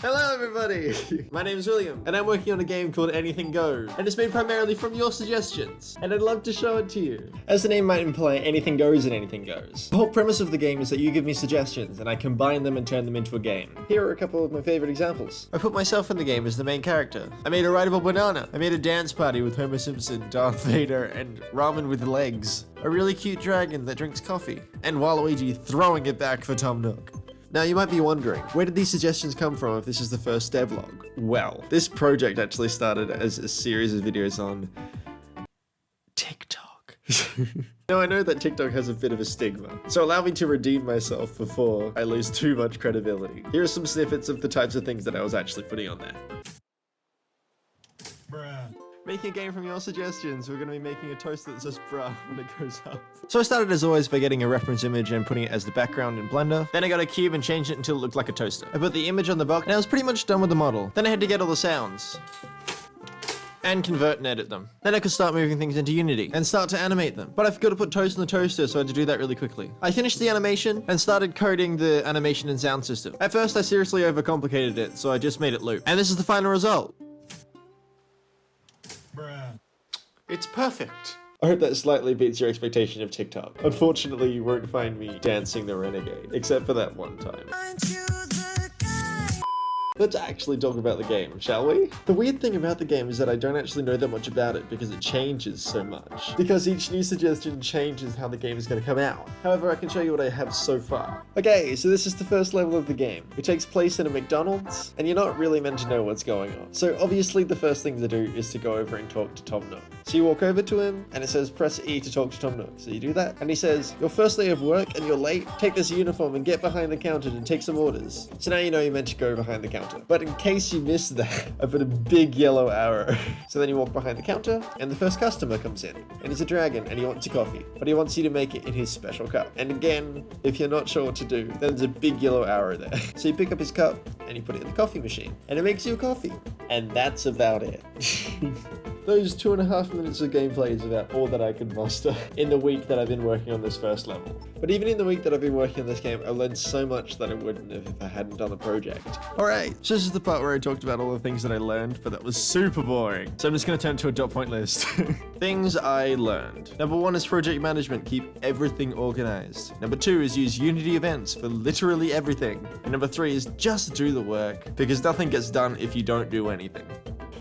Hello everybody! My name is William, and I'm working on a game called Anything Goes, and it's made primarily from your suggestions, and I'd love to show it to you. As the name might imply, anything goes and anything goes. The whole premise of the game is that you give me suggestions, and I combine them and turn them into a game. Here are a couple of my favorite examples. I put myself in the game as the main character. I made a rideable banana. I made a dance party with Homer Simpson, Darth Vader, and ramen with legs. A really cute dragon that drinks coffee, and Waluigi throwing it back for Tom Nook. Now you might be wondering, where did these suggestions come from if this is the first devlog? Well, this project actually started as a series of videos on TikTok. Now I know that TikTok has a bit of a stigma, so allow me to redeem myself before I lose too much credibility. Here are some snippets of the types of things that I was actually putting on there. Bruh. Making a game from your suggestions, we're going to be making a toaster that says bruh when it goes up. So I started as always by getting a reference image and putting it as the background in Blender. Then I got a cube and changed it until it looked like a toaster. I put the image on the box and I was pretty much done with the model. Then I had to get all the sounds and convert and edit them. Then I could start moving things into Unity and start to animate them. But I forgot to put toast in the toaster, so I had to do that really quickly. I finished the animation and started coding the animation and sound system. At first I seriously overcomplicated it, so I just made it loop. And this is the final result. It's perfect. I hope that slightly beats your expectation of TikTok. Unfortunately, you won't find me dancing the renegade, except for that one time. Let's actually talk about the game, shall we? The weird thing about the game is that I don't actually know that much about it because it changes so much. Because each new suggestion changes how the game is going to come out. However, I can show you what I have so far. Okay, so this is the first level of the game. It takes place in a McDonald's, and you're not really meant to know what's going on. So obviously the first thing to do is to go over and talk to Tom Nook. So you walk over to him, and it says press E to talk to Tom Nook. So you do that, and he says, your first day of work and you're late, take this uniform and get behind the counter to take some orders. So now you know you're meant to go behind the counter. But in case you missed that, I put a big yellow arrow. So then you walk behind the counter, and the first customer comes in. And he's a dragon, and he wants a coffee. But he wants you to make it in his special cup. And again, if you're not sure what to do, then there's a big yellow arrow there. So you pick up his cup, and you put it in the coffee machine. And it makes you a coffee. And that's about it. Those 2.5 minutes of gameplay is about all that I could muster in the week that I've been working on this first level. But even in the week that I've been working on this game, I've learned so much that I wouldn't have if I hadn't done the project. Alright, so this is the part where I talked about all the things that I learned, but that was super boring. So I'm just going to turn to a dot point list. Things I learned. Number 1 is project management. Keep everything organized. Number 2 is use Unity events for literally everything. And number 3 is just do the work, because nothing gets done if you don't do anything.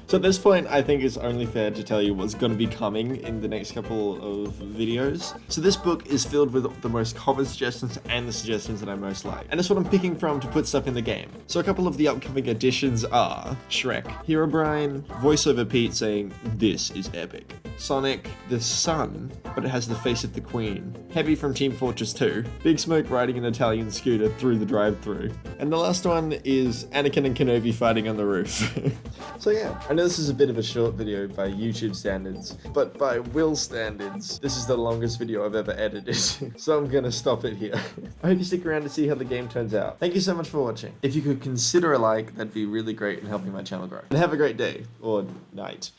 So at this point, I think it's only fair to tell you what's going to be coming in the next couple of videos. So this book is filled with the most common suggestions and the suggestions that I most like. And that's what I'm picking from to put stuff in the game. So a couple of the upcoming additions are Shrek, Herobrine, voiceover Pete saying, "This is epic." Sonic, the sun, but it has the face of the queen. Heavy from Team Fortress 2. Big Smoke riding an Italian scooter through the drive-thru. And the last one is Anakin and Kenobi fighting on the roof. So yeah, I know this is a bit of a short video by YouTube standards, but by Will standards, this is the longest video I've ever edited. So I'm gonna stop it here. I hope you stick around to see how the game turns out. Thank you so much for watching. If you could consider a like, that'd be really great in helping my channel grow. And have a great day, or night.